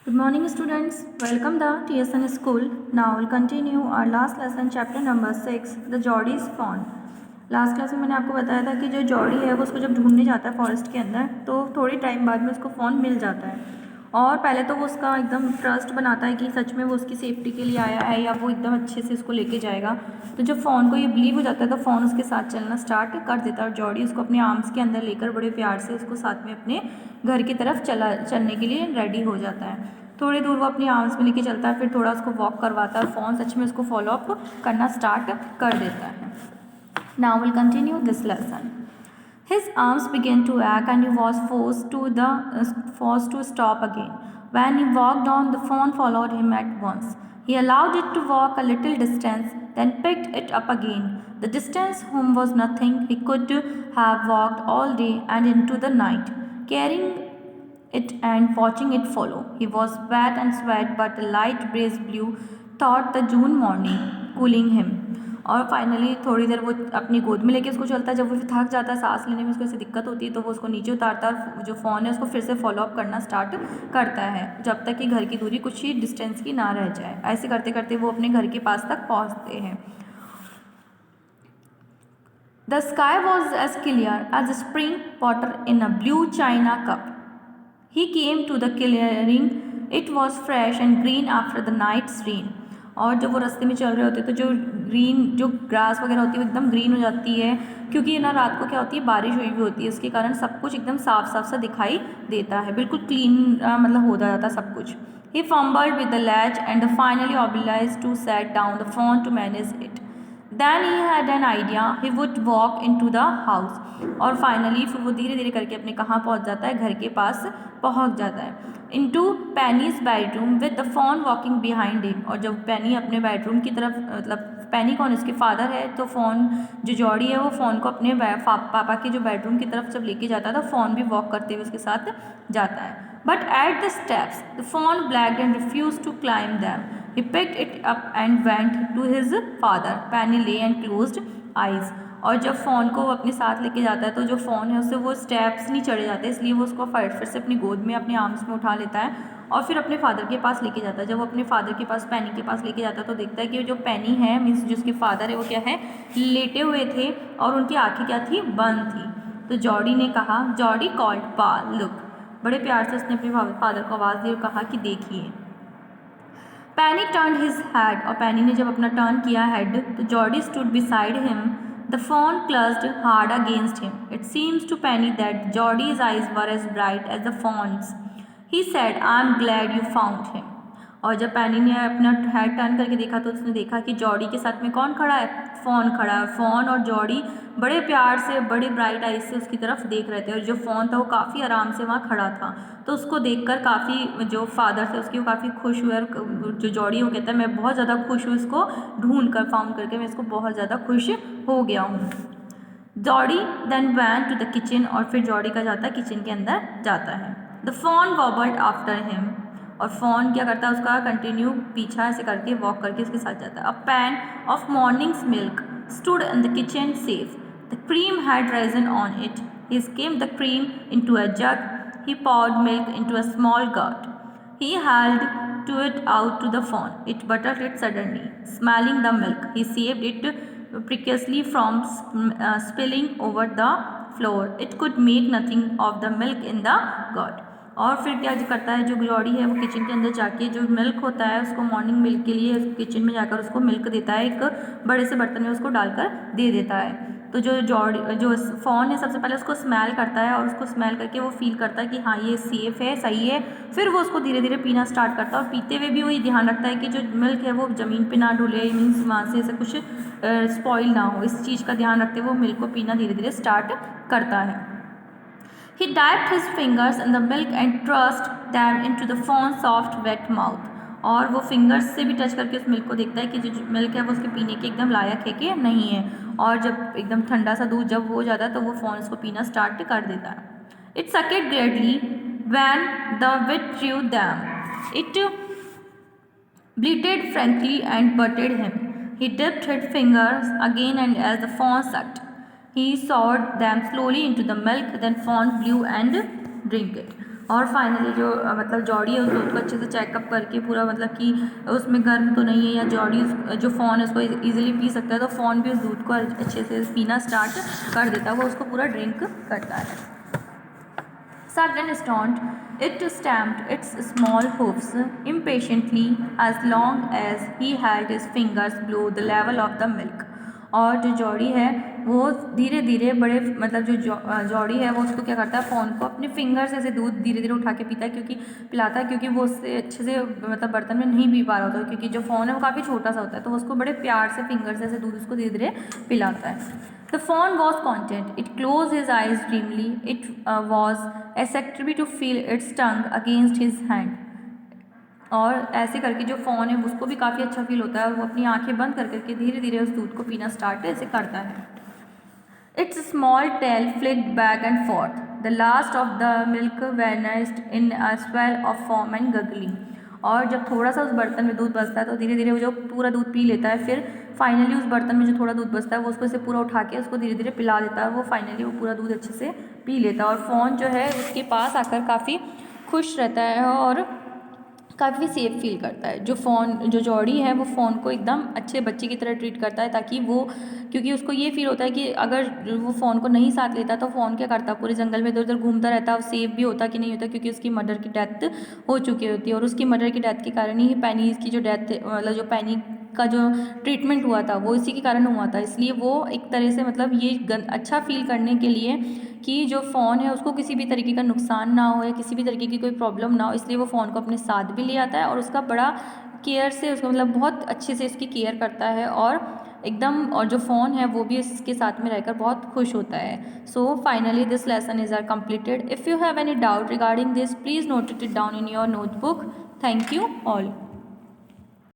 Good morning students, welcome the TSN school. Now we'll continue our last lesson chapter number 6 the Geordie's fawn. Last class में मैंने आपको बताया था कि जो जॉडी है वो उसको जब ढूंढने जाता है फॉरेस्ट के अंदर तो थोड़ी टाइम बाद में उसको फ़ोन मिल जाता है और पहले तो वो उसका एकदम ट्रस्ट बनाता है कि सच में वो उसकी सेफ्टी के लिए आया है या वो एकदम अच्छे से उसको लेके जाएगा। तो जब फ़ोन को ये बिलीव हो जाता है तो फ़ोन उसके साथ चलना स्टार्ट कर देता है और जॉडी उसको अपने आर्म्स के अंदर लेकर बड़े प्यार से उसको साथ में अपने घर की तरफ चलने के लिए रेडी हो जाता है। थोड़ी दूर वो अपनी आर्म्स में लेके चलता है, फिर थोड़ा उसको वॉक करवाता है और फ़ोन सच में उसको फॉलो अप करना स्टार्ट कर देता है। Now we'll continue this lesson. His arms began to ache and he was forced to stop again. When he walked on, the fawn followed him at once. He allowed it to walk a little distance, then picked it up again. The distance home was nothing. He could have walked all day and into the night, carrying it and watching it follow. He was wet and sweat, but the light breeze blew thought the June morning, cooling him. और finally थोड़ी देर वो अपनी गोद में लेके उसको चलता है। जब वो फिर थक जाता है, सांस लेने में उसको ऐसी दिक्कत होती है तो वो उसको नीचे उतारता है और जो फ़ोन है उसको फिर से फॉलो अप करना स्टार्ट करता है जब तक कि घर की दूरी कुछ ही डिस्टेंस की ना रह जाए। ऐसे करते करते वो अपने घर के पास तक पहुँचते हैं। The sky was as clear as spring water in a blue china cup. He came to the clearing. It was fresh and green after the night's rain. और जब वो रास्ते में चल रहे होते तो जो ग्रास वगैरह होती है वो एकदम ग्रीन हो जाती है क्योंकि ना रात को क्या होती है बारिश हुई भी होती है, उसके कारण सब कुछ एकदम साफ साफ सा दिखाई देता है, बिल्कुल क्लीन मतलब हो जाता सब कुछ। He fumbled with the latch and finally obliged to set down the phone to manage it. Then he had an idea. He would walk into the house. और फाइनली फिर वो धीरे धीरे करके अपने कहाँ पहुँच जाता है, घर के पास पहुँच जाता है। Into Penny's bedroom with the fawn walking behind him. और जब पेनी अपने बेडरूम की तरफ मतलब पेनी कौन इसके फादर है तो फ़ोन जो जॉडी है वो फ़ोन को अपने पापा के जो बेडरूम की तरफ जब लेके जाता है तो फ़ोन भी वॉक करते हुए उसके साथ जाता है। But at the steps the fawn blacked and refused to climb them. He picked it up and went to his father. Penny lay and closed eyes. और जब फ़ोन को वो अपने साथ लेके जाता है तो जो फ़ोन है उससे वो स्टेप्स नहीं चढ़े जाते, इसलिए वो उसको फिर से अपनी गोद में अपने आर्म्स में उठा लेता है और फिर अपने फादर के पास लेके जाता है। जब वो अपने फादर के पास पेनी के पास लेके जाता है तो देखता है कि जो पेनी है मीन्स जिसके फादर है वो क्या है लेटे हुए थे और उनकी आँखें क्या थी बंद थी। तो जॉडी ने कहा, जॉडी कॉल्ड पा लुक, बड़े प्यार से उसने अपने फादर को आवाज़ दी और कहा कि देखिए। पैनी टर्न हिज हेड, और पैनी ने जब अपना टर्न किया हेड तो Jordi stood beside him. The fawn clutched hard against him. It seems to Penny that Geordie's eyes were as bright as the fawn's. He said, "I'm glad you found him." और जब पैनी ने अपना head turn करके देखा तो उसने देखा कि जॉडी के साथ में कौन खड़ा है, फ़ोन खड़ा है। फ़ोन और जॉडी बड़े प्यार से बड़े ब्राइट आइज से उसकी तरफ देख रहे थे और जो फ़ोन था वो काफ़ी आराम से वहाँ खड़ा था। तो उसको देखकर काफ़ी जो फादर थे उसकी वो काफ़ी खुश हुए और जो जॉडी वो कहता है मैं बहुत ज़्यादा खुश हूँ, इसको ढूंढ कर फाउंड करके मैं इसको बहुत ज़्यादा खुश हो गया हूँ। Jody then went to the kitchen, और फिर जॉडी का जाता है किचन के अंदर जाता है। The fawn wobbled after him, और फ़ोन क्या करता है उसका कंटिन्यू पीछा ऐसे करके वॉक करके उसके साथ जाता है। A pan of morning's milk stood in the kitchen safe, the cream had risen on it. He skimmed the cream into a jug. He poured milk into a small gourd. He held to it out to the fawn. It buttered it suddenly. Smelling the milk, he saved it precariously from spilling over the floor. It could make nothing of the milk in the gourd. और फिर क्या करता है जो Jordi है वो kitchen के अंदर जाके जो मिल्क होता है उसको मॉर्निंग मिल्क के लिए किचन में जाकर उसको मिल्क देता है, एक बड़े से बर्तन में उसको डालकर दे देता है। तो जो फ़ोन है सबसे पहले उसको स्मेल करता है और उसको स्मेल करके वो फील करता है कि हाँ ये सेफ़ है, सही है। फिर वो उसको धीरे धीरे पीना स्टार्ट करता है और पीते हुए भी वही ध्यान रखता है कि जो मिल्क है वो ज़मीन पे ना डुले, मीन्स वहाँ से ऐसे कुछ स्पॉइल ना हो, इस चीज़ का ध्यान रखते हुए वो मिल्क को पीना धीरे धीरे स्टार्ट करता है। He dipped his fingers in the milk and thrust them into the fawn's soft wet mouth. और वो फिंगर्स से भी टच करके उस मिल्क को देखता है कि जो मिल्क है वो उसके पीने के एकदम लायक है कि नहीं है। और जब एकदम ठंडा सा दूध जब हो जाता है तो वो फ़ोन उसको पीना स्टार्ट कर देता है। It sucked greedily when the wit drew them. It bleated frankly and butted him. He dipped his fingers again and as the fawn sucked, he soured them slowly into the milk, then fawn blew and drank it. और finally जो मतलब Jordi है उस दूध को अच्छे से checkup करके पूरा मतलब कि उसमें गर्म तो नहीं है या जॉडी जो फ़ॉन है उसको ईजिली पी सकता है, तो फ़ॉन भी उस दूध को अच्छे से पीना स्टार्ट कर देता है, वो उसको पूरा ड्रिंक करता है। Sucked and stoned, it stamped its small hoofs impatiently as long as he held his fingers below the level of the milk. और जो जॉडी है वो धीरे धीरे बड़े मतलब जो जॉडी है वो उसको क्या करता है, फ़ोन को अपने फिंगर से ऐसे दूध धीरे धीरे उठा के पीता है, क्योंकि पिलाता है, क्योंकि वो उससे अच्छे से मतलब बर्तन में नहीं पी पा रहा होता, क्योंकि जो फ़ोन है वो काफ़ी छोटा सा होता है, तो वो उसको बड़े प्यार से फिंगर से ऐसे दूध उसको धीरे धीरे पिलाता है। The fawn was content. It closed his eyes dreamily. It was eccentric to feel its tongue against his hand. और ऐसे करके जो फ़ोन है उसको भी काफ़ी अच्छा फील होता है, और वो अपनी आंखें बंद कर करके धीरे धीरे उस दूध को पीना स्टार्ट ऐसे करता है। Its small tail flicked back and forth. The last of the milk vanished in a swell of foam and guggling. और जब थोड़ा सा उस बर्तन में दूध बचता है तो धीरे धीरे वो जो पूरा दूध पी लेता है, फिर फाइनली उस बर्तन में जो थोड़ा दूध बचता है वो उसको से पूरा उठा के उसको धीरे धीरे पिला देता है, और वो फाइनली वो पूरा दूध अच्छे से पी लेता है, और फ़ोन जो है उसके पास आकर काफ़ी खुश रहता है और काफ़ी सेफ फील करता है। जो जॉडी है वो फ़ोन को एकदम अच्छे बच्चे की तरह ट्रीट करता है, ताकि वो, क्योंकि उसको ये फील होता है कि अगर वो फ़ोन को नहीं साथ लेता तो फ़ोन क्या करता, पूरे जंगल में इधर उधर घूमता रहता, सेफ भी होता कि नहीं होता, क्योंकि उसकी मदर की डेथ हो चुकी होती है, और उसकी मदर की डेथ के कारण ही पैनी की जो डेथ मतलब जो पैनी का जो ट्रीटमेंट हुआ था वो इसी के कारण हुआ था। इसलिए वो एक तरह से मतलब ये अच्छा फील करने के लिए कि जो फ़ोन है उसको किसी भी तरीके का नुकसान ना हो या किसी भी तरीके की कोई प्रॉब्लम ना हो, इसलिए वो फ़ोन को अपने साथ भी ले आता है और उसका बड़ा केयर से उसको मतलब बहुत अच्छे से इसकी केयर करता है, और एकदम, और जो फ़ोन है वो भी इसके साथ में रहकर बहुत खुश होता है। So finally this lesson is our completed. If you have any doubt regarding this, please note it down in your notebook. Thank you all.